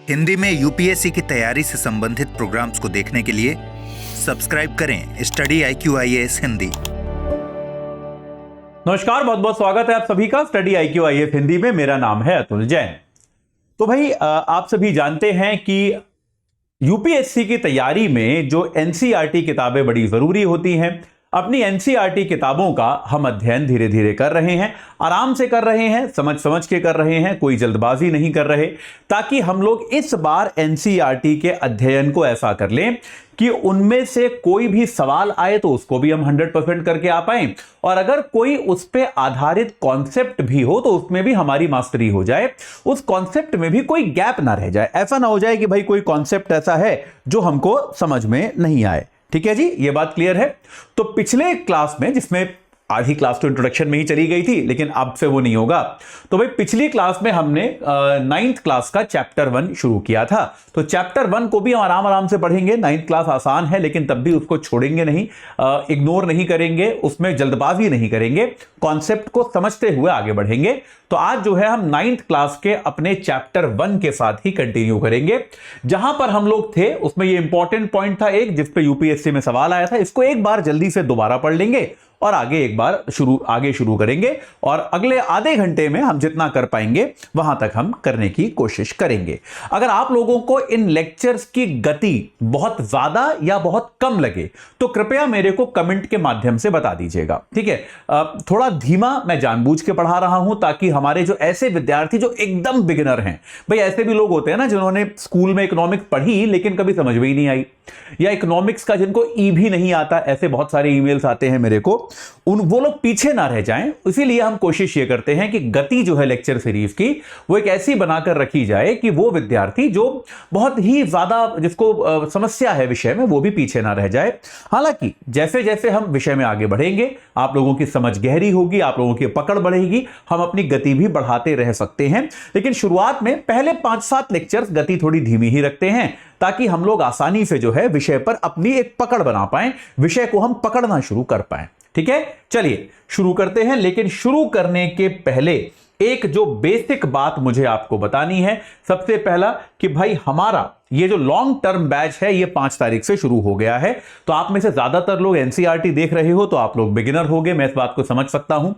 हिंदी में यूपीएससी की तैयारी से संबंधित प्रोग्राम्स को देखने के लिए सब्सक्राइब करें स्टडी IQ-IAS हिंदी। नमस्कार, बहुत बहुत स्वागत है आप सभी का स्टडी IQ-IAS हिंदी में। मेरा नाम है अतुल जैन। तो भाई आप सभी जानते हैं कि यूपीएससी की तैयारी में जो एनसीईआरटी किताबें बड़ी जरूरी होती हैं। अपनी एनसीईआरटी किताबों का हम अध्ययन धीरे धीरे कर रहे हैं, आराम से कर रहे हैं, समझ समझ के कर रहे हैं, कोई जल्दबाजी नहीं कर रहे, ताकि हम लोग इस बार एनसीईआरटी के अध्ययन को ऐसा कर लें कि उनमें से कोई भी सवाल आए तो उसको भी हम 100% करके आ पाएं, और अगर कोई उस पर आधारित कॉन्सेप्ट भी हो तो उसमें भी हमारी मास्टरी हो जाए, उस कॉन्सेप्ट में भी कोई गैप ना रह जाए। ऐसा ना हो जाए कि भाई कोई कॉन्सेप्ट ऐसा है जो हमको समझ में नहीं आए। ठीक है जी, ये बात क्लियर है। तो पिछले क्लास में, जिसमें आधी क्लास तो इंट्रोडक्शन में ही चली गई थी, लेकिन अब से वो नहीं होगा, तो भाई पिछली क्लास में हमने 9th क्लास का चैप्टर 1 शुरू किया था। तो चैप्टर 1 को भी हम आराम आराम से पढ़ेंगे। 9th क्लास आसान है, लेकिन तब भी उसको छोड़ेंगे नहीं, इग्नोर नहीं करेंगे, उसमें जल्दबाजी नहीं करेंगे, कॉन्सेप्ट को समझते हुए आगे बढ़ेंगे। तो आज जो है हम 9th क्लास के अपने चैप्टर 1 के साथ ही कंटिन्यू करेंगे। जहां पर हम लोग थे उसमें ये इंपॉर्टेंट पॉइंट था एक, जिस पे यूपीएससी में सवाल आया था, इसको एक बार जल्दी से दोबारा पढ़ लेंगे और आगे एक बार आगे शुरू करेंगे, और अगले आधे घंटे में हम जितना कर पाएंगे वहां तक हम करने की कोशिश करेंगे। अगर आप लोगों को इन लेक्चर्स की गति बहुत ज्यादा या बहुत कम लगे तो कृपया मेरे को कमेंट के माध्यम से बता दीजिएगा, ठीक है। थोड़ा धीमा मैं जानबूझ के पढ़ा रहा हूं, ताकि हमारे जो ऐसे विद्यार्थी जो एकदम बिगिनर हैं, भाई ऐसे भी लोग होते हैं ना जिन्होंने स्कूल में इकोनॉमिक्स पढ़ी लेकिन कभी समझ में ही नहीं आई, या इकोनॉमिक्स का जिनको ई भी नहीं आता, ऐसे बहुत सारे ईमेल्स आते हैं मेरे को, वो लोग पीछे ना रह जाएं। इसीलिए हम कोशिश ये करते हैं कि गति जो है लेक्चर सीरीज की वो एक ऐसी बनाकर रखी जाए कि वो विद्यार्थी जो बहुत ही ज्यादा जिसको समस्या है विषय में, वो भी पीछे ना रह जाए। हालांकि जैसे जैसे हम विषय में आगे बढ़ेंगे आप लोगों की समझ गहरी होगी, आप लोगों की पकड़ बढ़ेगी, हम अपनी गति भी बढ़ाते रह सकते हैं। लेकिन शुरुआत में पहले 5-7 लेक्चर्स गति थोड़ी धीमी ही रखते हैं, ताकि हम लोग आसानी से जो है विषय पर अपनी एक पकड़ बना पाएं, विषय को हम पकड़ना शुरू कर पाएं। ठीक है, चलिए शुरू करते हैं। लेकिन शुरू करने के पहले एक जो बेसिक बात मुझे आपको बतानी है, सबसे पहला कि भाई हमारा ये जो लॉन्ग टर्म बैच है ये 5 तारीख से शुरू हो गया है। तो आप में से ज्यादातर लोग एनसीईआरटी देख रहे हो, तो आप लोग बिगिनर होगे, मैं इस बात को समझ सकता हूं।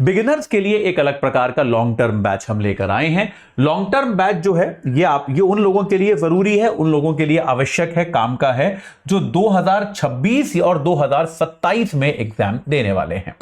बिगिनर्स के लिए एक अलग प्रकार का लॉन्ग टर्म बैच हम लेकर आए हैं। लॉन्ग टर्म बैच जो है ये उन लोगों के लिए जरूरी है, उन लोगों के लिए आवश्यक है, काम का है, जो 2026 और 2027 में एग्जाम देने वाले हैं।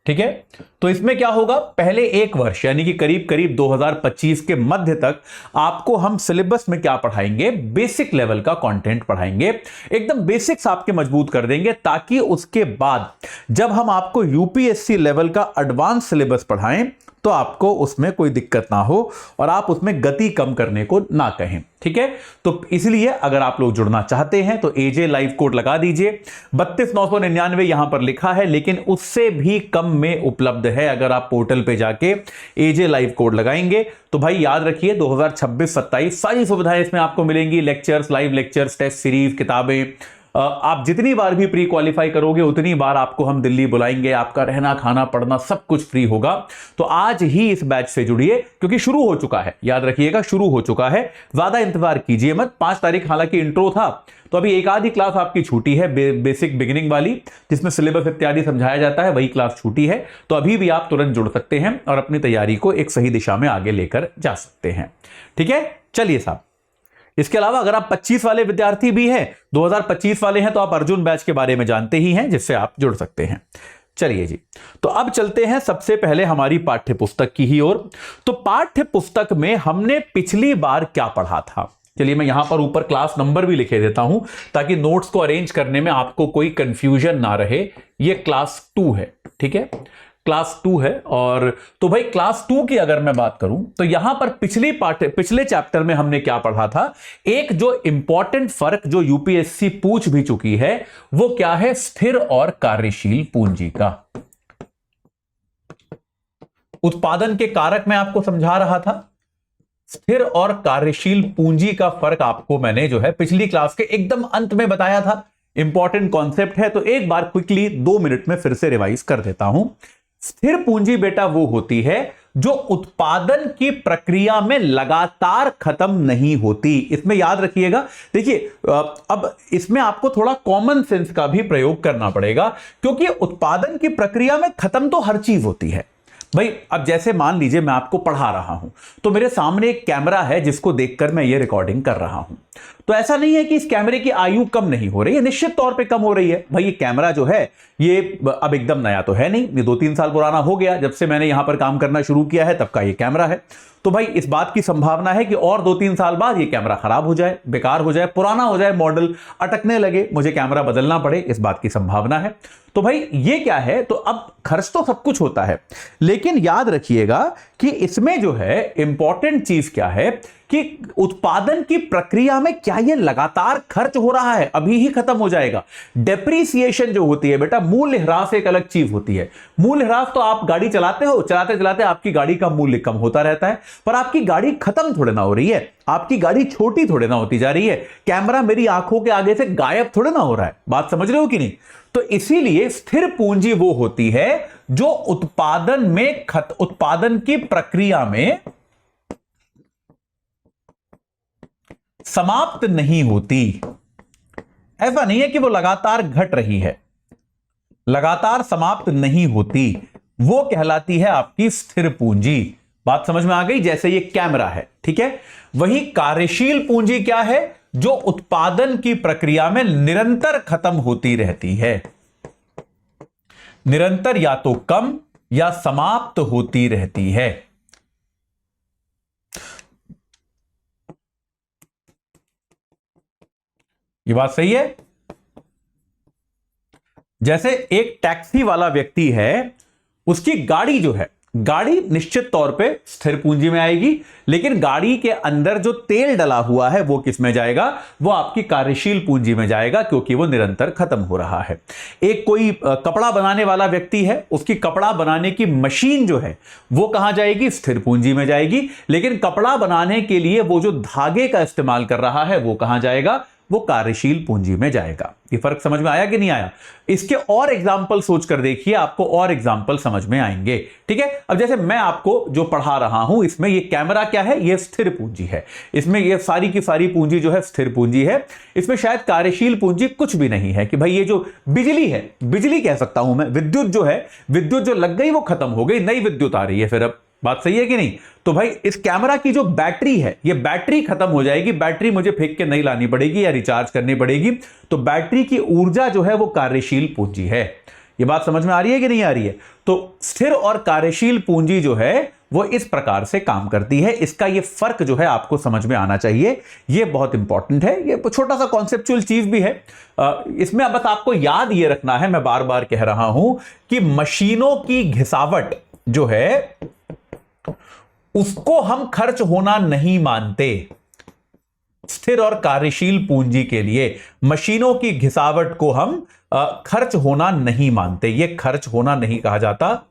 ठीक है, तो इसमें क्या होगा, पहले एक वर्ष यानी कि करीब करीब 2025 के मध्य तक आपको हम सिलेबस में क्या पढ़ाएंगे, बेसिक लेवल का कंटेंट पढ़ाएंगे, एकदम बेसिक्स आपके मजबूत कर देंगे, ताकि उसके बाद जब हम आपको यूपीएससी लेवल का एडवांस सिलेबस पढ़ाएं तो आपको उसमें कोई दिक्कत ना हो और आप उसमें गति कम करने को ना कहें। ठीक है, तो इसलिए अगर आप लोग जुड़ना चाहते हैं तो एजे लाइव कोड लगा दीजिए, 32,999 यहां पर लिखा है, लेकिन उससे भी कम में उपलब्ध है। अगर आप पोर्टल पे जाके एजे लाइव कोड लगाएंगे तो भाई याद रखिए 2026-27 सारी सुविधाएं इसमें आपको मिलेंगी, lectures, live lectures, test series, किताबें। आप जितनी बार भी प्री क्वालिफाई करोगे उतनी बार आपको हम दिल्ली बुलाएंगे, आपका रहना खाना पढ़ना सब कुछ फ्री होगा। तो आज ही इस बैच से जुड़िए, क्योंकि शुरू हो चुका है, याद रखिएगा शुरू हो चुका है, ज्यादा इंतजार कीजिए मत। 5 तारीख हालांकि इंट्रो था, तो अभी एक आधी क्लास आपकी छूटी है, बेसिक बिगिनिंग वाली, जिसमें सिलेबस इत्यादि समझाया जाता है, वही क्लास छूटी है। तो अभी भी आप तुरंत जुड़ सकते हैं और अपनी तैयारी को एक सही दिशा में आगे लेकर जा सकते हैं। ठीक है, चलिए साहब। इसके अलावा अगर आप 25 वाले विद्यार्थी भी हैं, 2025 वाले हैं, तो आप अर्जुन बैच के बारे में जानते ही हैं, जिससे आप जुड़ सकते हैं। चलिए जी, तो अब चलते हैं सबसे पहले हमारी पाठ्य पुस्तक की ही ओर। तो पाठ्य पुस्तक में हमने पिछली बार क्या पढ़ा था, चलिए मैं यहां पर ऊपर क्लास नंबर भी लिखे देता हूं, ताकि नोट्स को अरेंज करने में आपको कोई कंफ्यूजन ना रहे। ये क्लास 2 है, ठीक है, क्लास 2 है। और तो भाई क्लास 2 की अगर मैं बात करूं तो यहां पर पिछले चैप्टर में हमने क्या पढ़ा था, एक जो इंपॉर्टेंट फर्क जो यूपीएससी पूछ भी चुकी है वो क्या है, स्थिर और कार्यशील पूंजी का। उत्पादन के कारक मैं आपको समझा रहा था, स्थिर और कार्यशील पूंजी का फर्क आपको मैंने जो है पिछली क्लास के एकदम अंत में बताया था। इंपॉर्टेंट कॉन्सेप्ट है, तो एक बार क्विकली 2 मिनट में फिर से रिवाइज कर देता हूं। स्थिर पूंजी बेटा वो होती है जो उत्पादन की प्रक्रिया में लगातार खत्म नहीं होती। इसमें याद रखिएगा, देखिए अब इसमें आपको थोड़ा कॉमन सेंस का भी प्रयोग करना पड़ेगा, क्योंकि उत्पादन की प्रक्रिया में खत्म तो हर चीज होती है भाई। अब जैसे मान लीजिए मैं आपको पढ़ा रहा हूं, तो मेरे सामने एक कैमरा है जिसको देखकर मैं ये रिकॉर्डिंग कर रहा हूं। तो ऐसा नहीं है कि इस कैमरे की आयु कम नहीं हो रही है, निश्चित तौर पे कम हो रही है भाई। ये कैमरा जो है ये अब एकदम नया तो है नहीं, ये 2-3 साल पुराना हो गया, जब से मैंने यहां पर काम करना शुरू किया है तब का ये कैमरा है। तो भाई इस बात की संभावना है कि और 2-3 साल बाद ये कैमरा खराब हो जाए, बेकार हो जाए, पुराना हो जाए, मॉडल अटकने लगे, मुझे कैमरा बदलना पड़े, इस बात की संभावना है। तो भाई ये क्या है, तो अब खर्च तो सब कुछ होता है, लेकिन याद रखिएगा कि इसमें जो है इंपॉर्टेंट चीज क्या है कि उत्पादन की प्रक्रिया में क्या ये लगातार खर्च हो रहा है, अभी ही खत्म हो जाएगा। डेप्रीसिएशन जो होती है बेटा, मूल्य ह्रास एक अलग चीज होती है। मूल्य ह्रास तो आप गाड़ी चलाते हो, चलाते चलाते आपकी गाड़ी का मूल्य कम होता रहता है, पर आपकी गाड़ी खत्म थोड़े ना हो रही है, आपकी गाड़ी छोटी थोड़े ना होती जा रही है। कैमरा मेरी आंखों के आगे से गायब थोड़े ना हो रहा है, बात समझ रहे हो कि नहीं। तो इसीलिए स्थिर पूंजी वो होती है जो उत्पादन की प्रक्रिया में समाप्त नहीं होती। ऐसा नहीं है कि वो लगातार घट रही है, लगातार समाप्त नहीं होती, वो कहलाती है आपकी स्थिर पूंजी। बात समझ में आ गई। जैसे ये कैमरा है, ठीक है, वही कार्यशील पूंजी क्या है, जो उत्पादन की प्रक्रिया में निरंतर खत्म होती रहती है, निरंतर या तो कम या समाप्त होती रहती है। ये बात सही है। जैसे एक टैक्सी वाला व्यक्ति है, उसकी गाड़ी जो है, गाड़ी निश्चित तौर पे स्थिर पूंजी में आएगी, लेकिन गाड़ी के अंदर जो तेल डला हुआ है वो किस में जाएगा, वो आपकी कार्यशील पूंजी में जाएगा, क्योंकि वो निरंतर खत्म हो रहा है। एक कोई कपड़ा बनाने वाला व्यक्ति है, उसकी कपड़ा बनाने की मशीन जो है वो कहां जाएगी, स्थिर पूंजी में जाएगी, लेकिन कपड़ा बनाने के लिए वो जो धागे का इस्तेमाल कर रहा है वो कहां जाएगा, वो कार्यशील पूंजी में जाएगा। ये फर्क समझ में आया कि नहीं आया। इसके और एग्जाम्पल सोचकर देखिए, आपको और एग्जाम्पल समझ में आएंगे। ठीक है, अब जैसे मैं आपको जो पढ़ा रहा हूं, इसमें ये कैमरा क्या है, ये स्थिर पूंजी है, इसमें ये सारी की सारी पूंजी जो है स्थिर पूंजी है। इसमें शायद कार्यशील पूंजी कुछ भी नहीं है कि भाई ये जो बिजली है, बिजली कह सकता हूं मैं, विद्युत जो है, विद्युत जो लग गई वो खत्म हो गई, नई विद्युत आ रही है फिर। अब बात सही है कि नहीं। तो भाई इस कैमरा की जो बैटरी है, ये बैटरी खत्म हो जाएगी, बैटरी मुझे फेंक के नहीं लानी पड़ेगी या रिचार्ज करनी पड़ेगी, तो बैटरी की ऊर्जा जो है वो कार्यशील पूंजी है। ये बात समझ में आ रही है कि नहीं आ रही है। तो स्थिर और कार्यशील पूंजी जो है वो इस प्रकार से काम करती है। इसका ये फर्क जो है आपको समझ में आना चाहिए, ये बहुत इंपॉर्टेंट है। ये छोटा सा कॉन्सेप्चुअल चीज भी है, इसमें बस आपको याद ये रखना है, मैं बार बार कह रहा हूं कि मशीनों की घिसावट जो है उसको हम खर्च होना नहीं मानते। स्थिर और कार्यशील पूंजी के लिए मशीनों की घिसावट को हम खर्च होना नहीं मानते, ये खर्च होना नहीं कहा जाता।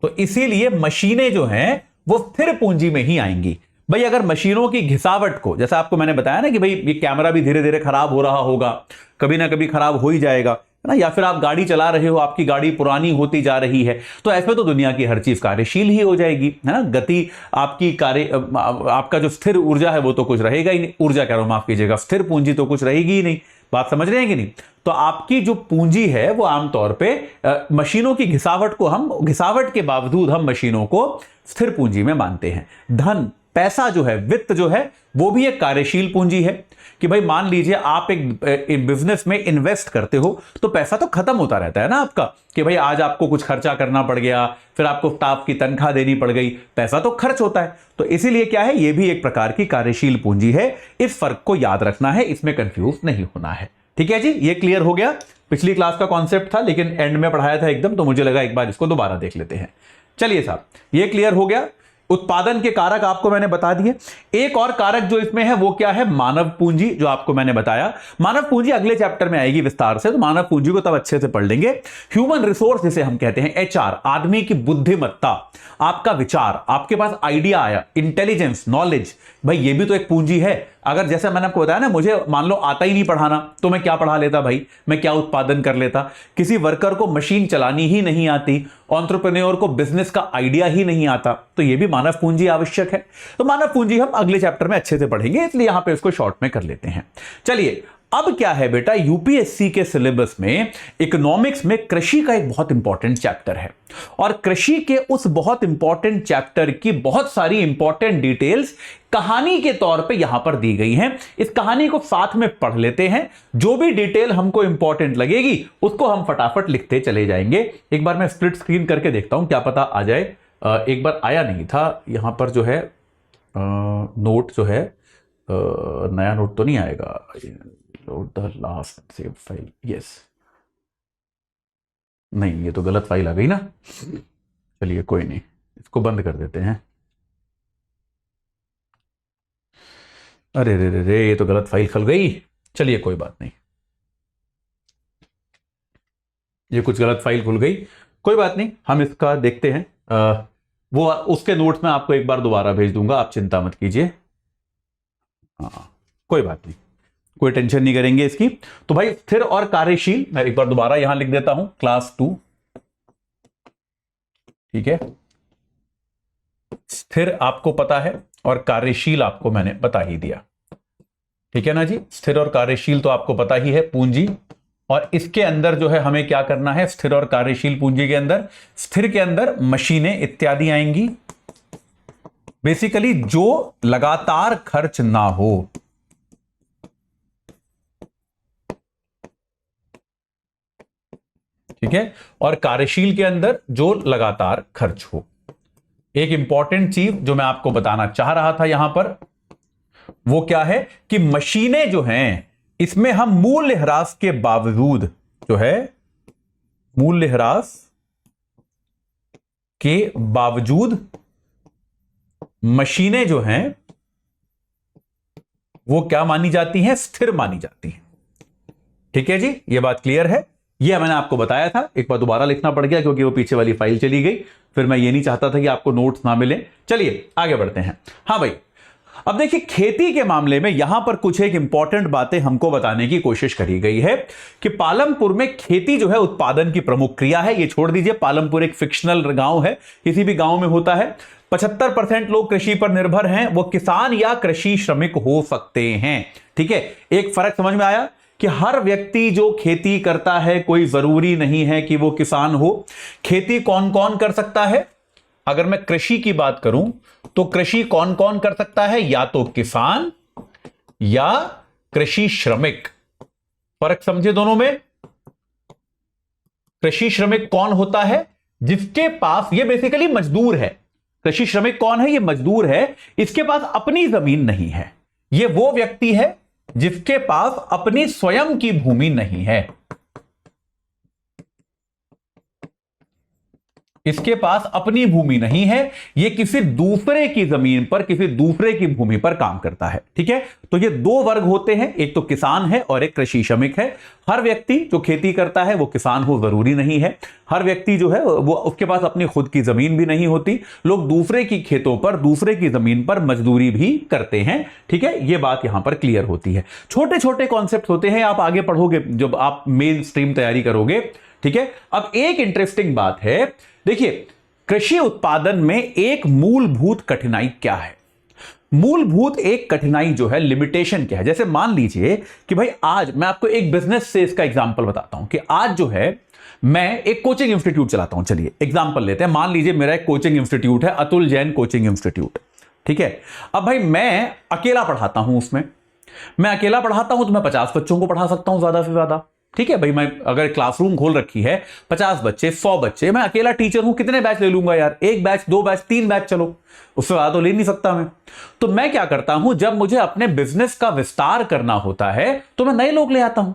तो इसीलिए मशीनें जो हैं वो स्थिर पूंजी में ही आएंगी। भाई अगर मशीनों की घिसावट को, जैसा आपको मैंने बताया ना कि भाई ये कैमरा भी धीरे धीरे खराब हो रहा होगा, कभी ना कभी खराब हो ही जाएगा ना, या फिर आप गाड़ी चला रहे हो, आपकी गाड़ी पुरानी होती जा रही है, तो ऐसे तो दुनिया की हर चीज कार्यशील ही हो जाएगी, है ना। गति आपकी आपका जो स्थिर ऊर्जा है वो तो कुछ रहेगा ही नहीं, ऊर्जा कह रहा हूं, माफ कीजिएगा, स्थिर पूंजी तो कुछ रहेगी ही नहीं। बात समझ रहे हैं कि नहीं। तो आपकी जो पूंजी है वो आमतौर पे मशीनों की घिसावट को, हम घिसावट के बावजूद हम मशीनों को स्थिर पूंजी में मानते हैं। धन, पैसा जो है, वित्त जो है, वो भी एक कार्यशील पूंजी है। कि भाई मान लीजिए आप एक बिजनेस में इन्वेस्ट करते हो, तो पैसा तो खत्म होता रहता है ना आपका, कि भाई आज आपको कुछ खर्चा करना पड़ गया, फिर आपको स्टाफ की तनख्वाह देनी पड़ गई, पैसा तो खर्च होता है। तो इसीलिए क्या है, ये भी एक प्रकार की कार्यशील पूंजी है। इस फर्क को याद रखना है, इसमें कंफ्यूज नहीं होना है। ठीक है जी, ये क्लियर हो गया। पिछली क्लास का कॉन्सेप्ट था लेकिन एंड में पढ़ाया था एकदम, तो मुझे लगा एक बार इसको दोबारा देख लेते हैं। चलिए साहब, ये क्लियर हो गया। उत्पादन के कारक आपको मैंने बता दिए। एक और कारक जो इसमें है वो क्या है, मानव पूंजी, जो आपको मैंने बताया। मानव पूंजी अगले चैप्टर में आएगी विस्तार से, तो मानव पूंजी को तब अच्छे से पढ़ लेंगे। ह्यूमन रिसोर्स जिसे हम कहते हैं, एचआर, आदमी की बुद्धिमत्ता, आपका विचार, आपके पास आइडिया आया, इंटेलिजेंस, नॉलेज, भाई ये भी तो एक पूंजी है। अगर जैसे मैंने आपको बताया ना, मुझे मान लो आता ही नहीं पढ़ाना, तो मैं क्या पढ़ा लेता भाई, मैं क्या उत्पादन कर लेता। किसी वर्कर को मशीन चलानी ही नहीं आती, एंटरप्रेन्योर को बिजनेस का आइडिया ही नहीं आता, तो ये भी मानव पूंजी आवश्यक है। तो मानव पूंजी हम अगले चैप्टर में अच्छे से पढ़ेंगे, इसलिए यहां पे इसको शॉर्ट में कर लेते हैं। चलिए, अब क्या है बेटा, यूपीएससी के सिलेबस में इकोनॉमिक्स में कृषि का एक बहुत इंपॉर्टेंट चैप्टर है, और कृषि के उस बहुत इंपॉर्टेंट चैप्टर की बहुत सारी इंपॉर्टेंट डिटेल्स कहानी के तौर पे यहां पर दी गई हैं। इस कहानी को साथ में पढ़ लेते हैं, जो भी डिटेल हमको इंपॉर्टेंट लगेगी उसको हम फटाफट लिखते चले जाएंगे। एक बार मैं स्प्लिट स्क्रीन करके देखता हूं, क्या पता आ जाए। एक बार आया नहीं था यहां पर, जो है नोट जो है नया नोट तो नहीं आएगा। Load the last save file, yes, नहीं ये तो गलत फाइल आ गई ना। चलिए कोई नहीं, इसको बंद कर देते हैं। अरे रे रे रे, ये तो गलत फाइल खुल गई। चलिए कोई बात नहीं, ये कुछ गलत फाइल खुल गई, कोई बात नहीं, हम इसका देखते हैं। वो उसके नोट्स में आपको एक बार दोबारा भेज दूंगा, आप चिंता मत कीजिए। हाँ कोई बात नहीं, कोई टेंशन नहीं करेंगे इसकी। तो भाई स्थिर और कार्यशील, मैं एक बार दोबारा यहां लिख देता हूं, क्लास 2, ठीक है। स्थिर आपको पता है और कार्यशील आपको मैंने बता ही दिया, ठीक है ना जी। स्थिर और कार्यशील तो आपको पता ही है, पूंजी, और इसके अंदर जो है हमें क्या करना है, स्थिर और कार्यशील पूंजी के अंदर, स्थिर के अंदर मशीनें इत्यादि आएंगी। बेसिकली जो लगातार खर्च ना हो, ठीक है, और कार्यशील के अंदर जो लगातार खर्च हो। एक इंपॉर्टेंट चीज जो मैं आपको बताना चाह रहा था यहां पर, वो क्या है कि मशीनें जो हैं, इसमें हम मूल्यह्रास के बावजूद जो है, मूल्यह्रास के बावजूद मशीनें जो हैं वो क्या मानी जाती हैं, स्थिर मानी जाती हैं। ठीक है जी, ये बात क्लियर है। ये मैंने आपको बताया था, एक बार दोबारा लिखना पड़ गया क्योंकि वो पीछे वाली फाइल चली गई, फिर मैं ये नहीं चाहता था कि आपको नोट्स ना मिले। चलिए आगे बढ़ते हैं। हाँ भाई, अब देखिए खेती के मामले में यहां पर कुछ एक इंपॉर्टेंट बातें हमको बताने की कोशिश करी गई है कि पालमपुर में खेती जो है उत्पादन की प्रमुख क्रिया है। ये छोड़ दीजिए, पालमपुर एक फिक्शनल गांव है, किसी भी गांव में होता है। 75% लोग कृषि पर निर्भर हैं, वो किसान या कृषि श्रमिक हो सकते हैं। ठीक है, एक फर्क समझ में आया कि हर व्यक्ति जो खेती करता है, कोई जरूरी नहीं है कि वो किसान हो। खेती कौन कौन कर सकता है? अगर मैं कृषि की बात करूं तो कृषि कौन कौन कर सकता है? या तो किसान या कृषि श्रमिक। फर्क समझे दोनों में। कृषि श्रमिक कौन होता है? जिसके पास, ये बेसिकली मजदूर है। कृषि श्रमिक कौन है? ये मजदूर है, इसके पास अपनी जमीन नहीं है। ये वो व्यक्ति है जिसके पास अपनी स्वयं की भूमि नहीं है। इसके पास अपनी भूमि नहीं है, ये किसी दूसरे की जमीन पर, किसी दूसरे की भूमि पर काम करता है। ठीक है, तो ये दो वर्ग होते हैं, एक तो किसान है और एक कृषि श्रमिक है। हर व्यक्ति जो खेती करता है वो किसान हो जरूरी नहीं है। हर व्यक्ति जो है वो, उसके पास अपनी खुद की जमीन भी नहीं होती। लोग दूसरे की खेतों पर, दूसरे की जमीन पर मजदूरी भी करते हैं। ठीक है, ये बात यहां पर क्लियर होती है। छोटे छोटे कॉन्सेप्ट होते हैं, आप आगे पढ़ोगे जब आप मेन स्ट्रीम तैयारी करोगे। ठीक है, अब एक इंटरेस्टिंग बात है, देखिए कृषि उत्पादन में एक मूलभूत कठिनाई क्या है? मूलभूत एक कठिनाई जो है, लिमिटेशन क्या है? जैसे मान लीजिए कि भाई आज मैं आपको एक बिजनेस से इसका एग्जांपल बताता हूं कि आज जो है मैं एक कोचिंग इंस्टीट्यूट चलाता हूं। चलिए एग्जांपल लेते हैं, मान लीजिए मेरा एक कोचिंग इंस्टीट्यूट है, अतुल जैन कोचिंग इंस्टीट्यूट। ठीक है, अब भाई मैं अकेला पढ़ाता हूं, उसमें मैं अकेला पढ़ाता हूं तो मैं 50 बच्चों को पढ़ा सकता हूं ज्यादा से ज्यादा। ठीक है भाई, मैं अगर क्लासरूम खोल रखी है, 50 बच्चे, 100 बच्चे, मैं अकेला टीचर हूं, कितने बैच ले लूंगा यार? एक बैच, 2 बैच, 3 बैच, चलो उससे ज्यादा तो ले नहीं सकता मैं। तो मैं क्या करता हूं, जब मुझे अपने बिजनेस का विस्तार करना होता है तो मैं नए लोग ले आता हूं,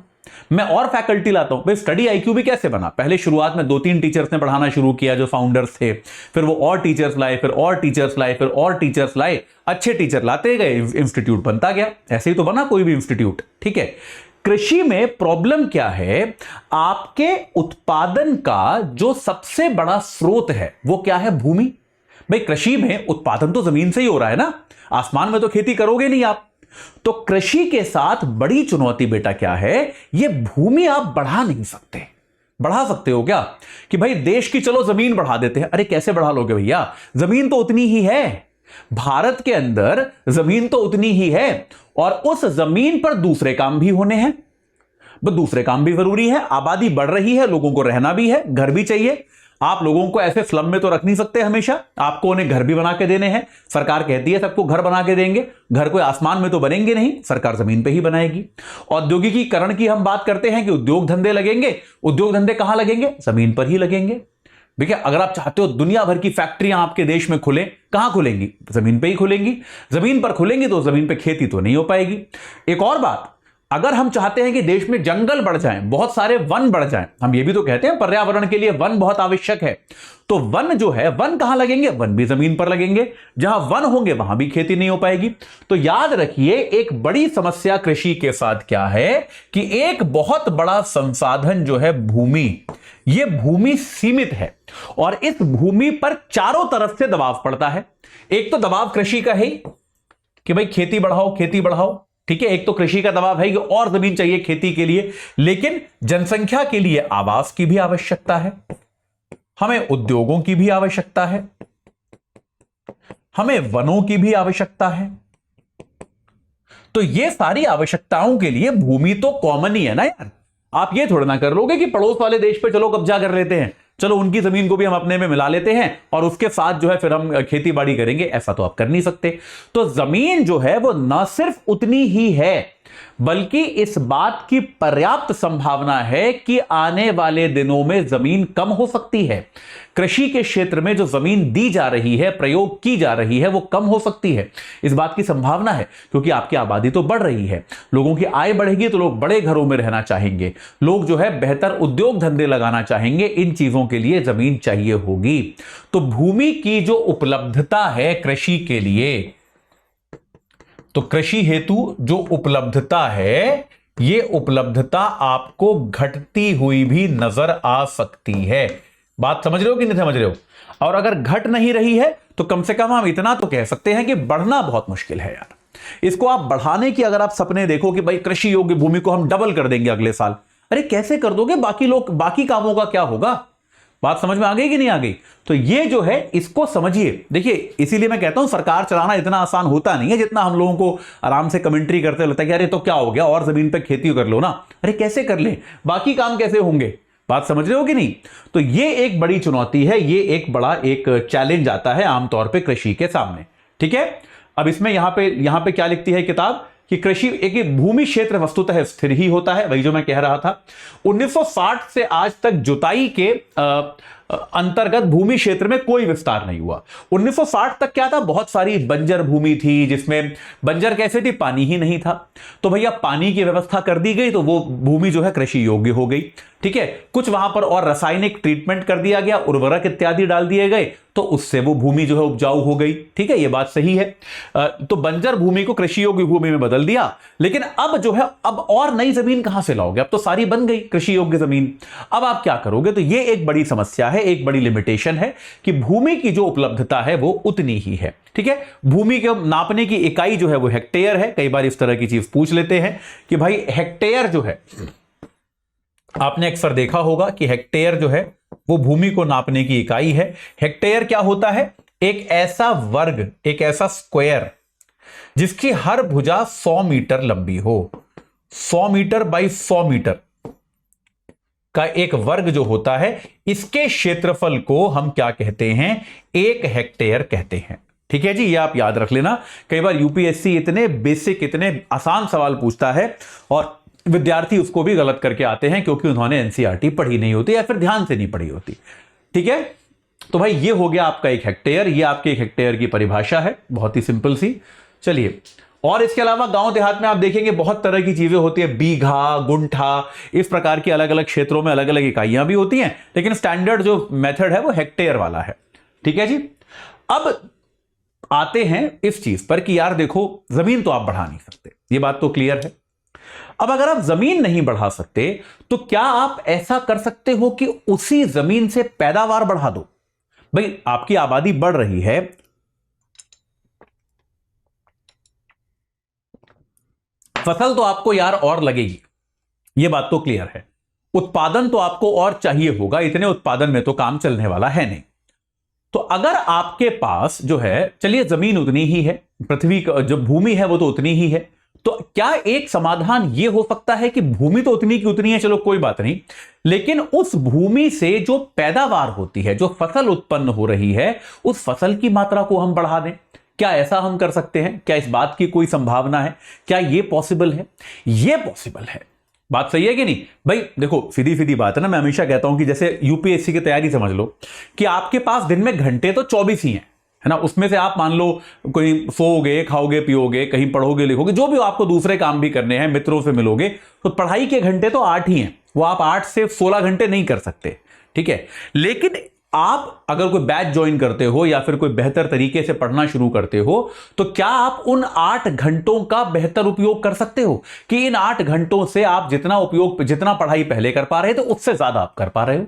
मैं और फैकल्टी लाता हूं। भाई स्टडी आईक्यू भी कैसे बना? पहले शुरुआत में 2-3 टीचर्स ने पढ़ाना शुरू किया जो फाउंडर्स थे, फिर वो और टीचर्स लाए, फिर और टीचर्स लाए, फिर और टीचर्स लाए, अच्छे टीचर लाते गए, इंस्टीट्यूट बनता गया। ऐसे ही तो बना कोई भी इंस्टीट्यूट। ठीक है, कृषि में प्रॉब्लम क्या है? आपके उत्पादन का जो सबसे बड़ा स्रोत है वो क्या है? भूमि। भाई कृषि में उत्पादन तो जमीन से ही हो रहा है ना, आसमान में तो खेती करोगे नहीं आप। तो कृषि के साथ बड़ी चुनौती बेटा क्या है? ये भूमि आप बढ़ा नहीं सकते। बढ़ा सकते हो क्या कि भाई देश की चलो जमीन बढ़ा देते हैं? अरे कैसे बढ़ा लोगे भैया, जमीन तो उतनी ही है, भारत के अंदर जमीन तो उतनी ही है, और उस जमीन पर दूसरे काम भी होने हैं। दूसरे काम भी जरूरी है, आबादी बढ़ रही है, लोगों को रहना भी है, घर भी चाहिए। आप लोगों को ऐसे स्लम में तो रख नहीं सकते हमेशा, आपको उन्हें घर भी बना के देने हैं। सरकार कहती है सबको घर बना के देंगे, घर कोई आसमान में तो बनेंगे नहीं, सरकार जमीन पे ही बनाएगी। औद्योगिकीकरण की हम बात करते हैं कि उद्योग धंधे लगेंगे, उद्योग धंधे कहां लगेंगे? जमीन पर ही लगेंगे। देखिए, अगर आप चाहते हो दुनिया भर की फैक्ट्रियां आपके देश में खुले, कहां खुलेंगी? जमीन पे ही खुलेंगी। जमीन पर खुलेंगी तो जमीन पे खेती तो नहीं हो पाएगी। एक और बात, अगर हम चाहते हैं कि देश में जंगल बढ़ जाएं, बहुत सारे वन बढ़ जाएं, हम ये भी तो कहते हैं पर्यावरण के लिए वन बहुत आवश्यक है, तो वन जो है, वन कहां लगेंगे? वन भी जमीन पर लगेंगे। जहां वन होंगे वहां भी खेती नहीं हो पाएगी। तो याद रखिए, एक बड़ी समस्या कृषि के साथ क्या है कि एक बहुत बड़ा संसाधन जो है भूमि, यह भूमि सीमित है, और इस भूमि पर चारों तरफ से दबाव पड़ता है। एक तो दबाव कृषि का है कि भाई खेती बढ़ाओ, खेती बढ़ाओ, ठीक है, एक तो कृषि का दबाव है कि और जमीन चाहिए खेती के लिए, लेकिन जनसंख्या के लिए आवास की भी आवश्यकता है, हमें उद्योगों की भी आवश्यकता है, हमें वनों की भी आवश्यकता है। तो ये सारी आवश्यकताओं के लिए भूमि तो कॉमन ही है ना यार। आप ये थोड़ा ना कर लोगे कि पड़ोस वाले देश पे चलो कब्जा कर लेते हैं, चलो उनकी जमीन को भी हम अपने में मिला लेते हैं और उसके साथ जो है फिर हम खेती बाड़ी करेंगे। ऐसा तो आप कर नहीं सकते। तो जमीन जो है वो न सिर्फ उतनी ही है, बल्कि इस बात की पर्याप्त संभावना है कि आने वाले दिनों में जमीन कम हो सकती है। कृषि के क्षेत्र में जो जमीन दी जा रही है, प्रयोग की जा रही है, वो कम हो सकती है। इस बात की संभावना है क्योंकि आपकी आबादी तो बढ़ रही है, लोगों की आय बढ़ेगी तो लोग बड़े घरों में रहना चाहेंगे, लोग जो है बेहतर उद्योग धंधे लगाना चाहेंगे, इन चीजों के लिए जमीन चाहिए होगी। तो भूमि की जो उपलब्धता है कृषि के लिए, तो कृषि हेतु जो उपलब्धता है, ये उपलब्धता आपको घटती हुई भी नजर आ सकती है। बात समझ रहे हो कि नहीं समझ रहे हो? और अगर घट नहीं रही है तो कम से कम हम इतना तो कह सकते हैं कि बढ़ना बहुत मुश्किल है यार। इसको आप बढ़ाने की अगर आप सपने देखो कि भाई कृषि योग्य भूमि को हम डबल कर देंगे अगले साल, अरे कैसे कर दोगे? बाकी कामों का क्या होगा? बात समझ में आ गई कि नहीं आ गई? तो ये जो है इसको समझिए। देखिए, इसीलिए मैं कहता हूं सरकार चलाना इतना आसान होता नहीं है जितना हम लोगों को आराम से कमेंट्री करते लगता है कि अरे तो क्या हो गया, और जमीन पे खेती कर लो ना। अरे कैसे कर ले, बाकी काम कैसे होंगे? बात समझ रहे हो कि नहीं? तो ये एक बड़ी चुनौती है, ये एक बड़ा एक चैलेंज आता है आमतौर पर कृषि के सामने। ठीक है, अब इसमें यहां पे क्या लिखती है किताब कि कृषि एक भूमि क्षेत्र वस्तुतः स्थिर ही होता है, वही जो मैं कह रहा था। 1960 से आज तक जुताई के अंतर्गत भूमि क्षेत्र में कोई विस्तार नहीं हुआ। 1960 तक क्या था? बहुत सारी बंजर भूमि थी, जिसमें बंजर कैसे थी? पानी ही नहीं था। तो भैया पानी की व्यवस्था कर दी गई तो वो भूमि जो है कृषि योग्य हो गई। ठीक है, कुछ वहां पर और रासायनिक ट्रीटमेंट कर दिया गया, उर्वरक इत्यादि डाल दिए गए, तो उससे वो भूमि जो है उपजाऊ हो गई। ठीक है, ये बात सही है। तो बंजर भूमि को कृषि योग्य भूमि में बदल दिया। लेकिन अब जो है, अब और नई जमीन कहां से लाओगे? अब तो सारी बन गई कृषि योग्य जमीन। अब आप क्या करोगे? तो ये एक बड़ी समस्या है, एक बड़ी लिमिटेशन है कि भूमि की जो उपलब्धता है वो उतनी ही है। ठीक है, भूमि के नापने की इकाई जो है वो हेक्टेयर है। कई बार इस तरह की चीज पूछ लेते हैं कि भाई हेक्टेयर जो है, आपने अक्सर देखा होगा कि हेक्टेयर जो है वो भूमि को नापने की इकाई है। हेक्टेयर क्या होता है? एक ऐसा वर्ग, एक ऐसा स्क्वायर जिसकी हर भुजा 100 मीटर लंबी हो। 100 मीटर बाई 100 मीटर का एक वर्ग जो होता है, इसके क्षेत्रफल को हम क्या कहते हैं? 1 हेक्टेयर कहते हैं। ठीक है जी, ये आप याद रख लेना। कई बार यूपीएससी इतने बेसिक, इतने आसान सवाल पूछता है और विद्यार्थी उसको भी गलत करके आते हैं क्योंकि उन्होंने एनसीईआरटी पढ़ी नहीं होती या फिर ध्यान से नहीं पढ़ी होती। ठीक है, तो भाई ये हो गया आपका 1 हेक्टेयर। ये आपके 1 हेक्टेयर की परिभाषा है, बहुत ही सिंपल सी। चलिए, और इसके अलावा गांव देहात में आप देखेंगे बहुत तरह की चीजें होती है, बीघा, गुंठा, इस प्रकार की अलग अलग क्षेत्रों में अलग अलग इकाइयां भी होती हैं, लेकिन स्टैंडर्ड जो मेथड है वो हेक्टेयर वाला है। ठीक है जी, अब आते हैं इस चीज पर कि यार देखो, जमीन तो आप बढ़ा नहीं सकते, ये बात तो क्लियर है। अब अगर आप जमीन नहीं बढ़ा सकते तो क्या आप ऐसा कर सकते हो कि उसी जमीन से पैदावार बढ़ा दो? भाई आपकी आबादी बढ़ रही है, फसल तो आपको यार और लगेगी, यह बात तो क्लियर है। उत्पादन तो आपको और चाहिए होगा, इतने उत्पादन में तो काम चलने वाला है नहीं। तो अगर आपके पास जो है, चलिए जमीन उतनी ही है, पृथ्वी का जो भूमि है वो तो उतनी ही है, तो क्या एक समाधान यह हो सकता है कि भूमि तो उतनी की उतनी है, चलो कोई बात नहीं, लेकिन उस भूमि से जो पैदावार होती है, जो फसल उत्पन्न हो रही है, उस फसल की मात्रा को हम बढ़ा दें? क्या ऐसा हम कर सकते हैं? क्या इस बात की कोई संभावना है? क्या यह पॉसिबल है? यह पॉसिबल है। बात सही है कि नहीं भाई? देखो सीधी सीधी बात है ना, मैं हमेशा कहता हूं कि जैसे यूपीएससी की तैयारी समझ लो कि आपके पास दिन में घंटे तो 24 ही हैं, है ना। उसमें से आप मान लो कोई सोओगे, खाओगे, पियोगे, कहीं पढ़ोगे, लिखोगे, जो भी आपको दूसरे काम भी करने हैं, मित्रों से मिलोगे, तो पढ़ाई के घंटे तो 8 ही हैं। वो आप 8 से 16 घंटे नहीं कर सकते, ठीक है। लेकिन आप अगर कोई बैच ज्वाइन करते हो या फिर कोई बेहतर तरीके से पढ़ना शुरू करते हो, तो क्या आप उन 8 घंटों का बेहतर उपयोग कर सकते हो कि इन 8 घंटों से आप जितना पढ़ाई पहले कर पा रहे थे उससे ज्यादा आप कर पा रहे हो?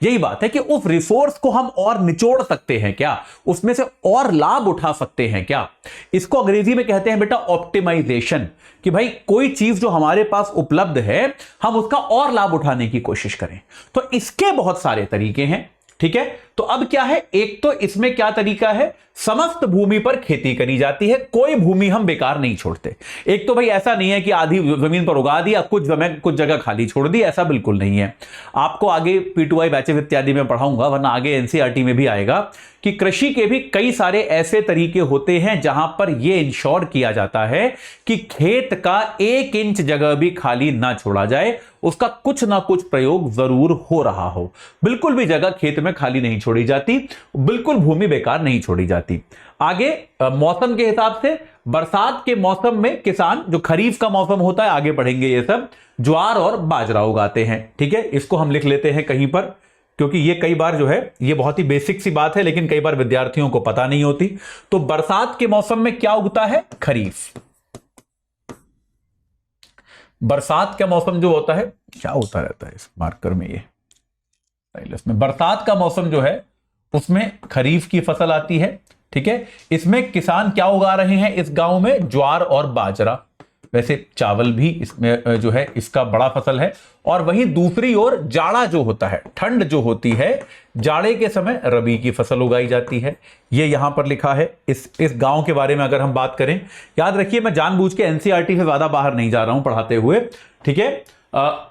यही बात है कि उस रिसोर्स को हम और निचोड़ सकते हैं क्या, उसमें से और लाभ उठा सकते हैं क्या? इसको अंग्रेजी में कहते हैं बेटा ऑप्टिमाइजेशन, कि भाई कोई चीज जो हमारे पास उपलब्ध है हम उसका और लाभ उठाने की कोशिश करें। तो इसके बहुत सारे तरीके हैं, ठीक है। तो अब क्या है, एक तो इसमें क्या तरीका है, समस्त भूमि पर खेती करी जाती है, कोई भूमि हम बेकार नहीं छोड़ते। एक तो भाई ऐसा नहीं है कि आधी जमीन पर उगा दिया, कुछ जगह खाली छोड़ दी, ऐसा बिल्कुल नहीं है। आपको आगे P2I बैचेस इत्यादि में पढ़ाऊंगा, वरना आगे एनसीईआरटी में भी आएगा कि कृषि के भी कई सारे ऐसे तरीके होते हैं जहां पर यह इंश्योर किया जाता है कि खेत का 1 इंच जगह भी खाली ना छोड़ा जाए, उसका कुछ ना कुछ प्रयोग जरूर हो रहा हो। बिल्कुल भी जगह खेत में खाली नहीं छोड़ी जाती, बिल्कुल भूमि बेकार नहीं छोड़ी जाती। आगे मौसम के हिसाब से, बरसात के मौसम में किसान, जो खरीफ का मौसम होता है, आगे पढ़ेंगे ये सब, ज्वार और बाजरा उगाते हैं, ठीक है। इसको हम लिख लेते हैं कहीं पर, क्योंकि ये कई बार जो है ये बहुत ही बेसिक सी बात है, लेकिन कई बार विद्यार्थियों को पता नहीं होती। तो बरसात के मौसम में क्या उगता है? खरीफ। बरसात का मौसम जो होता है, क्या होता रहता है इस मार्कर में, ये में बरसात का मौसम जो है उसमें खरीफ की फसल आती है, ठीक है। इसमें किसान क्या उगा रहे हैं इस गांव में? ज्वार और बाजरा। वैसे चावल भी इसमें जो है इसका बड़ा फसल है। और वहीं दूसरी ओर जाड़ा जो होता है, ठंड जो होती है, जाड़े के समय रबी की फसल उगाई जाती है। ये यहां पर लिखा है इस गांव के बारे में अगर हम बात करें। याद रखिए मैं जानबूझ के एनसीईआरटी से ज्यादा बाहर नहीं जा रहा हूं पढ़ाते हुए, ठीक है।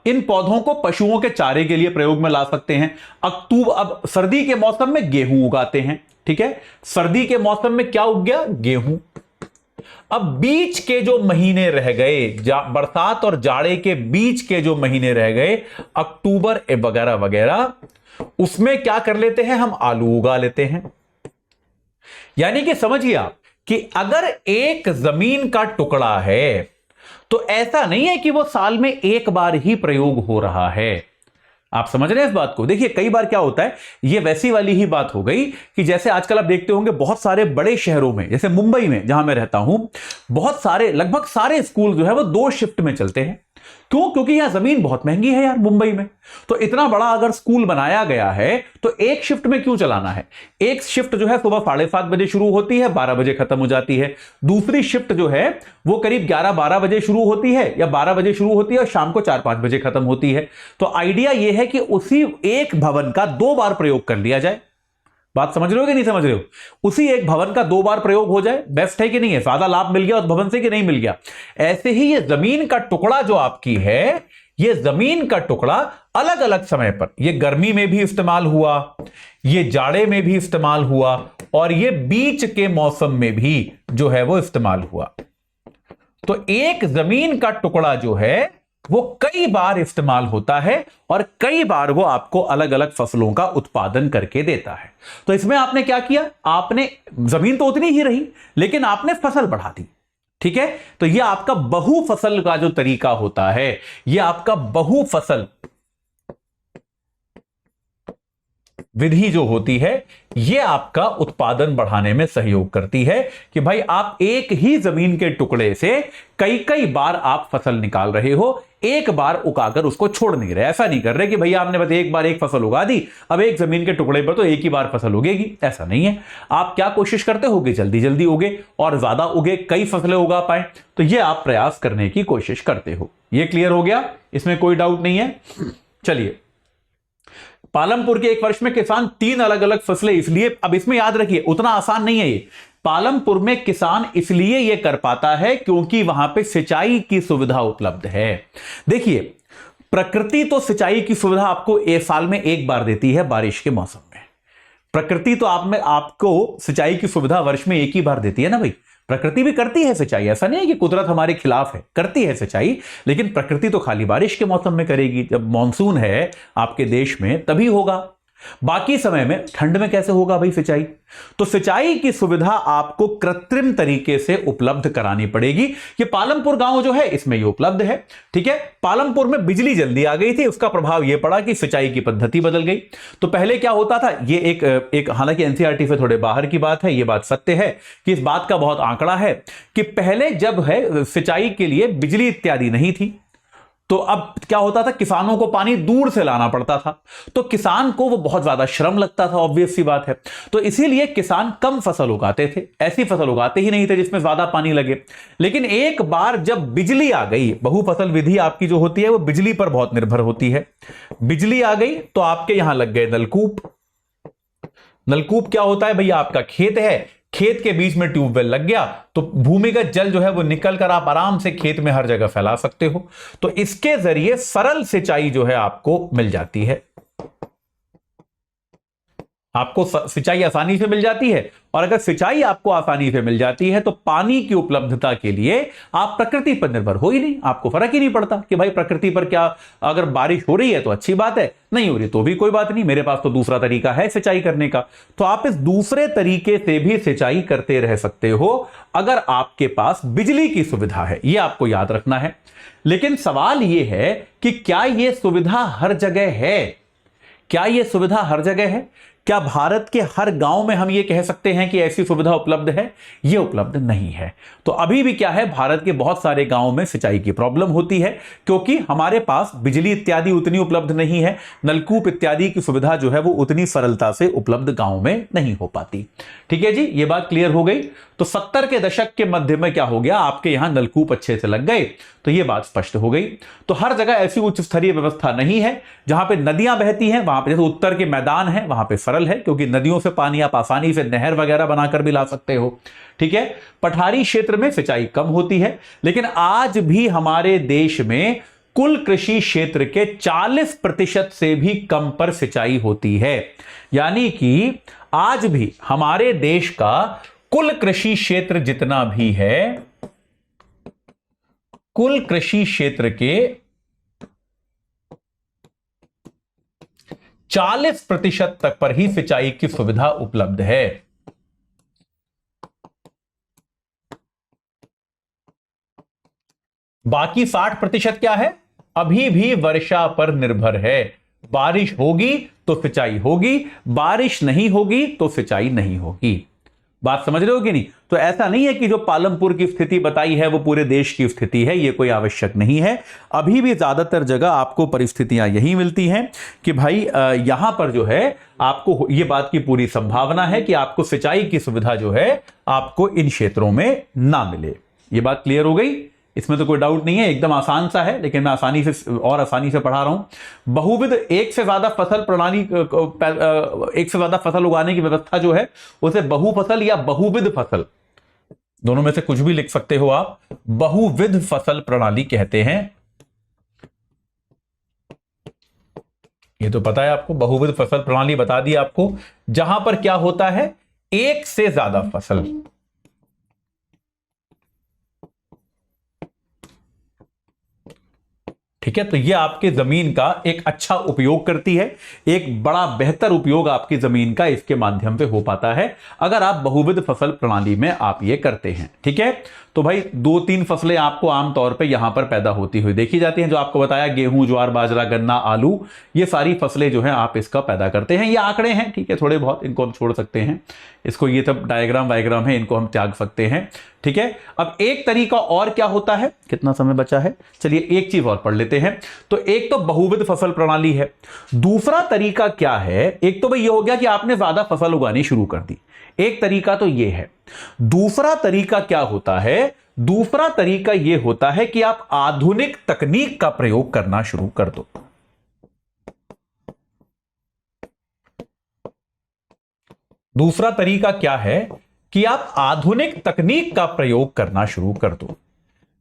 इन पौधों को पशुओं के चारे के लिए प्रयोग में ला सकते हैं। अब सर्दी के मौसम में गेहूं उगाते हैं, ठीक है। सर्दी के मौसम में क्या उग गया? गेहूं। अब बीच के जो महीने रह गए, बरसात और जाड़े के बीच के जो महीने रह गए, अक्टूबर वगैरह वगैरह, उसमें क्या कर लेते हैं हम? आलू उगा लेते हैं। यानी कि समझिए आप कि अगर एक जमीन का टुकड़ा है तो ऐसा नहीं है कि वो साल में एक बार ही प्रयोग हो रहा है। आप समझ रहे हैं इस बात को? देखिए कई बार क्या होता है, ये वैसी वाली ही बात हो गई कि जैसे आजकल आप देखते होंगे बहुत सारे बड़े शहरों में, जैसे मुंबई में जहां मैं रहता हूं, बहुत सारे, लगभग सारे स्कूल जो है वो 2 शिफ्ट में चलते हैं। क्यों? क्योंकि यहां जमीन बहुत महंगी है यार मुंबई में। तो इतना बड़ा अगर स्कूल बनाया गया है तो एक शिफ्ट में क्यों चलाना है? एक शिफ्ट जो है सुबह 7:30 बजे शुरू होती है, 12 बजे खत्म हो जाती है। दूसरी शिफ्ट जो है वो करीब 11-12 बजे शुरू होती है, या 12 बजे शुरू होती है और शाम को 4-5 बजे खत्म होती है। तो आइडिया यह है कि उसी एक भवन का 2 बार प्रयोग कर लिया जाए। बात समझ रहे हो कि नहीं समझ रहे हो? उसी एक भवन का 2 बार प्रयोग हो जाए, बेस्ट है कि नहीं है? ज्यादा लाभ मिल गया उस भवन से कि नहीं मिल गया? ऐसे ही ये जमीन का टुकड़ा जो आपकी है, ये जमीन का टुकड़ा अलग अलग समय पर, ये गर्मी में भी इस्तेमाल हुआ, ये जाड़े में भी इस्तेमाल हुआ, और ये बीच के मौसम में भी जो है वो इस्तेमाल हुआ। तो एक जमीन का टुकड़ा जो है वो कई बार इस्तेमाल होता है और कई बार वो आपको अलग अलग फसलों का उत्पादन करके देता है। तो इसमें आपने क्या किया? आपने, जमीन तो उतनी ही रही लेकिन आपने फसल बढ़ा दी, ठीक है। तो यह आपका बहु फसल का जो तरीका होता है, यह आपका बहु फसल विधि जो होती है, यह आपका उत्पादन बढ़ाने में सहयोग करती है कि भाई आप एक ही जमीन के टुकड़े से कई कई बार आप फसल निकाल रहे हो, एक बार उगाकर उसको छोड़ नहीं रहे। ऐसा नहीं कर रहे कि भैया आपने बस एक बार एक फसल उगा दी, अब एक जमीन के टुकड़े पर तो एक ही बार फसल उगेगी, ऐसा नहीं है। आप क्या कोशिश करते होगे? जल्दी जल्दी उगे और ज्यादा उगे, कई फसलें उगा पाए, तो यह आप प्रयास करने की कोशिश करते हो। यह क्लियर हो गया? इसमें कोई डाउट नहीं है? चलिए, पालमपुर के एक वर्ष में किसान 3 अलग अलग फसलें, इसलिए अब इसमें याद रखिए उतना आसान नहीं है ये। पालमपुर में किसान इसलिए ये कर पाता है क्योंकि वहां पे सिंचाई की सुविधा उपलब्ध है। देखिए, प्रकृति तो सिंचाई की सुविधा आपको एक साल में एक बार देती है, बारिश के मौसम में। प्रकृति तो आपको सिंचाई की सुविधा वर्ष में एक ही बार देती है ना भाई। प्रकृति भी करती है सिंचाई, ऐसा नहीं है कि कुदरत हमारे खिलाफ है, करती है सिंचाई, लेकिन प्रकृति तो खाली बारिश के मौसम में करेगी। जब मॉनसून है आपके देश में तभी होगा, बाकी समय में ठंड में कैसे होगा भाई सिंचाई। तो सिंचाई की सुविधा आपको कृत्रिम तरीके से उपलब्ध करानी पड़ेगी। ये पालमपुर गांव जो है इसमें ये उपलब्ध है, ठीक है। पालमपुर में बिजली जल्दी आ गई थी, उसका प्रभाव यह पड़ा कि सिंचाई की पद्धति बदल गई। तो पहले क्या होता था, ये एक हालांकि एनसीईआरटी से थोड़े बाहर की बात है, ये बात सत्य है कि इस बात का बहुत आंकड़ा है कि पहले जब है सिंचाई के लिए बिजली इत्यादि नहीं थी, तो अब क्या होता था, किसानों को पानी दूर से लाना पड़ता था, तो किसान को वो बहुत ज्यादा श्रम लगता था, ऑब्वियस सी बात है। तो इसीलिए किसान कम फसल उगाते थे, ऐसी फसल उगाते ही नहीं थे जिसमें ज्यादा पानी लगे। लेकिन एक बार जब बिजली आ गई, बहुफसल विधि आपकी जो होती है वो बिजली पर बहुत निर्भर होती है। बिजली आ गई तो आपके यहां लग गए नलकूप। नलकूप क्या होता है भैया, आपका खेत है, खेत के बीच में ट्यूबवेल लग गया तो भूमिगत जल जो है वो निकल कर आप आराम से खेत में हर जगह फैला सकते हो। तो इसके जरिए सरल सिंचाई जो है आपको मिल जाती है, आपको सिंचाई आसानी से मिल जाती है। और अगर सिंचाई आपको आसानी से मिल जाती है तो पानी की उपलब्धता के लिए आप प्रकृति पर निर्भर हो ही नहीं, आपको फर्क ही नहीं पड़ता कि भाई प्रकृति पर क्या, अगर बारिश हो रही है तो अच्छी बात है, नहीं हो रही तो भी कोई बात नहीं, मेरे पास तो दूसरा तरीका है सिंचाई करने का। तो आप इस दूसरे तरीके से भी सिंचाई करते रह सकते हो अगर आपके पास बिजली की सुविधा है, यह आपको याद रखना है। लेकिन सवाल यह है कि क्या यह सुविधा हर जगह है? क्या यह सुविधा हर जगह है? क्या भारत के हर गांव में हम ये कह सकते हैं कि ऐसी सुविधा उपलब्ध है? ये उपलब्ध नहीं है। तो अभी भी क्या है, भारत के बहुत सारे गांवों में सिंचाई की प्रॉब्लम होती है क्योंकि हमारे पास बिजली इत्यादि उतनी उपलब्ध नहीं है, नलकूप इत्यादि की सुविधा जो है वो उतनी सरलता से उपलब्ध गांव में नहीं हो पाती। ठीक है जी, ये बात क्लियर हो गई। तो 70 के दशक के मध्य में क्या हो गया, आपके यहां नलकूप अच्छे से लग गए, तो ये बात स्पष्ट हो गई। तो हर जगह ऐसी उच्च स्तरीय व्यवस्था नहीं है। जहां पे नदियां बहती हैं वहां पे, जैसे उत्तर के मैदान है वहां पे सरल है क्योंकि नदियों से पानी आप आसानी से नहर वगैरह बनाकर भी ला सकते हो, ठीक है। पठारी क्षेत्र में सिंचाई कम होती है, लेकिन आज भी हमारे देश में कुल कृषि क्षेत्र के 40% से भी कम पर सिंचाई होती है। यानी कि आज भी हमारे देश का कुल कृषि क्षेत्र जितना भी है, कुल कृषि क्षेत्र के 40% तक पर ही सिंचाई की सुविधा उपलब्ध है। बाकी 60% क्या है, अभी भी वर्षा पर निर्भर है। बारिश होगी तो सिंचाई होगी, बारिश नहीं होगी तो सिंचाई नहीं होगी। बात समझ रहे हो कि नहीं? तो ऐसा नहीं है कि जो पालमपुर की स्थिति बताई है वो पूरे देश की स्थिति है, ये कोई आवश्यक नहीं है। अभी भी ज्यादातर जगह आपको परिस्थितियां यही मिलती हैं कि भाई यहां पर जो है आपको ये बात की पूरी संभावना है कि आपको सिंचाई की सुविधा जो है आपको इन क्षेत्रों में ना मिले। ये बात क्लियर हो गई? इसमें तो कोई डाउट नहीं है, एकदम आसान सा है, लेकिन मैं आसानी से पढ़ा रहा हूं। बहुविध एक से ज्यादा फसल प्रणाली, एक से ज्यादा फसल उगाने की व्यवस्था जो है उसे बहुफसल या बहुविध फसल, दोनों में से कुछ भी लिख सकते हो आप, बहुविध फसल प्रणाली कहते हैं। ये तो पता है आपको, बहुविध फसल प्रणाली बता दी आपको, जहां पर क्या होता है, एक से ज्यादा फसल। ठीक है, तो ये आपके जमीन का एक अच्छा उपयोग करती है, एक बड़ा बेहतर उपयोग आपकी जमीन का इसके माध्यम से हो पाता है अगर आप बहुविध फसल प्रणाली में आप ये करते हैं। ठीक है, तो भाई 2-3 फसलें आपको आमतौर पे यहां पर पैदा होती हुई देखी जाती हैं, जो आपको बताया, गेहूं, ज्वार, बाजरा, गन्ना, आलू, ये सारी फसलें जो हैं आप इसका पैदा करते हैं। ये आंकड़े हैं, ठीक है, थोड़े बहुत इनको हम छोड़ सकते हैं, इसको ये सब डायग्राम वायग्राम है, इनको हम त्याग सकते हैं। ठीक है, अब एक तरीका और क्या होता है, कितना समय बचा है, चलिए एक चीज और पढ़ लेते हैं। तो एक तो बहुविध फसल प्रणाली है, दूसरा तरीका क्या है, एक तो भाई ये हो गया कि आपने ज्यादा फसल उगानी शुरू कर दी, एक तरीका तो ये है। दूसरा तरीका क्या होता है, दूसरा तरीका यह होता है कि आप आधुनिक तकनीक का प्रयोग करना शुरू कर दो। दूसरा तरीका क्या है कि आप आधुनिक तकनीक का प्रयोग करना शुरू कर दो।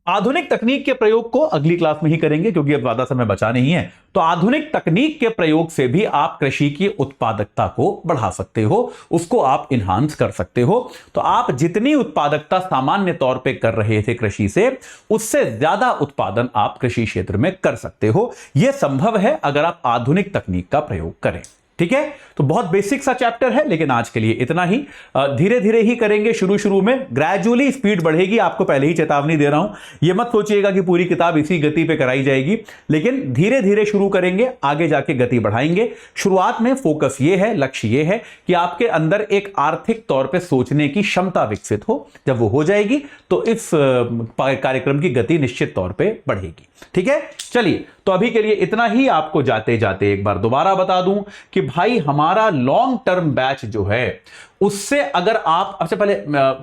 आधुनिक तकनीक के प्रयोग को अगली क्लास में ही करेंगे क्योंकि अब ज्यादा समय बचा नहीं है। तो आधुनिक तकनीक के प्रयोग से भी आप कृषि की उत्पादकता को बढ़ा सकते हो, उसको आप इन्हांस कर सकते हो। तो आप जितनी उत्पादकता सामान्य तौर पे कर रहे थे कृषि से, उससे ज्यादा उत्पादन आप कृषि क्षेत्र में कर सकते हो। यह संभव है अगर आप आधुनिक तकनीक का प्रयोग करें। ठीक है, तो बहुत बेसिक सा चैप्टर है, लेकिन आज के लिए इतना ही। धीरे धीरे ही करेंगे, शुरू में ग्रेजुअली स्पीड बढ़ेगी। आपको पहले ही चेतावनी दे रहा हूं, यह मत सोचिएगा कि पूरी किताब इसी गति पे कराई जाएगी, लेकिन धीरे धीरे शुरू करेंगे, आगे जाके गति बढ़ाएंगे। शुरुआत में फोकस ये है, लक्ष्य ये है कि आपके अंदर एक आर्थिक तौर पर सोचने की क्षमता विकसित हो। जब वो हो जाएगी तो इस कार्यक्रम की गति निश्चित तौर पर बढ़ेगी। ठीक है, चलिए, तो अभी के लिए इतना ही। आपको जाते जाते एक बार दोबारा बता दूं कि भाई हमारा लॉन्ग टर्म बैच जो है, उससे अगर आप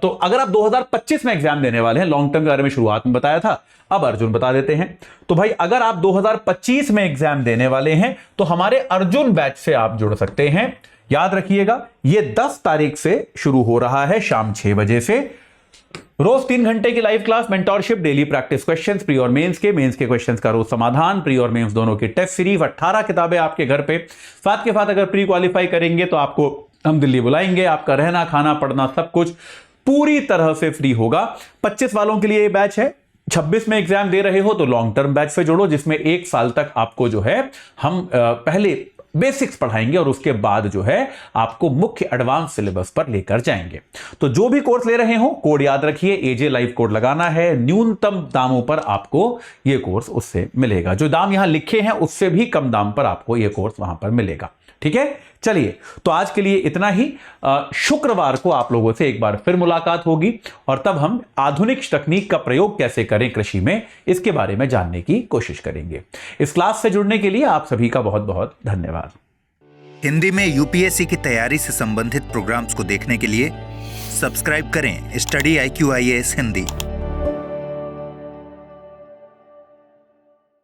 तो अगर आप 2025 में एग्जाम देने वाले हैं, लॉन्ग टर्म के बारे में शुरुआत में बताया था, अब अर्जुन बता देते हैं। तो भाई अगर आप 2025 में एग्जाम देने वाले हैं तो हमारे अर्जुन बैच से आप जुड़ सकते हैं। याद रखिएगा, यह 10 तारीख से शुरू हो रहा है शाम 6 बजे से। रोज 3 घंटे की live class, mentorship, daily practice questions, pre और मेंस के क्वेश्चंस का रोज समाधान, प्री और मेंस दोनों की टेस्ट सीरीज, 18 किताबें आपके घर पे। साथ के साथ अगर प्री क्वालिफाई करेंगे तो आपको हम दिल्ली बुलाएंगे। आपका रहना, खाना, पढ़ना सब कुछ पूरी तरह से फ्री होगा। 25 वालों के लिए ये बैच है। 26 में एग्जाम दे रहे हो तो लॉन्ग टर्म बैच से जुड़ो, जिसमें 1 साल तक आपको जो है हम पहले बेसिक्स पढ़ाएंगे और उसके बाद जो है आपको मुख्य एडवांस सिलेबस पर लेकर जाएंगे। तो जो भी कोर्स ले रहे हो, कोड याद रखिए, एजे लाइव कोड लगाना है। न्यूनतम दामों पर आपको यह कोर्स उससे मिलेगा। जो दाम यहां लिखे हैं उससे भी कम दाम पर आपको यह कोर्स वहां पर मिलेगा। ठीक है, चलिए, तो आज के लिए इतना ही। शुक्रवार को आप लोगों से एक बार फिर मुलाकात होगी और तब हम आधुनिक तकनीक का प्रयोग कैसे करें कृषि में, इसके बारे में जानने की कोशिश करेंगे। इस क्लास से जुड़ने के लिए आप सभी का बहुत बहुत धन्यवाद। हिंदी में यूपीएससी की तैयारी से संबंधित प्रोग्राम्स को देखने के लिए सब्सक्राइब करें स्टडी IQ IAS हिंदी।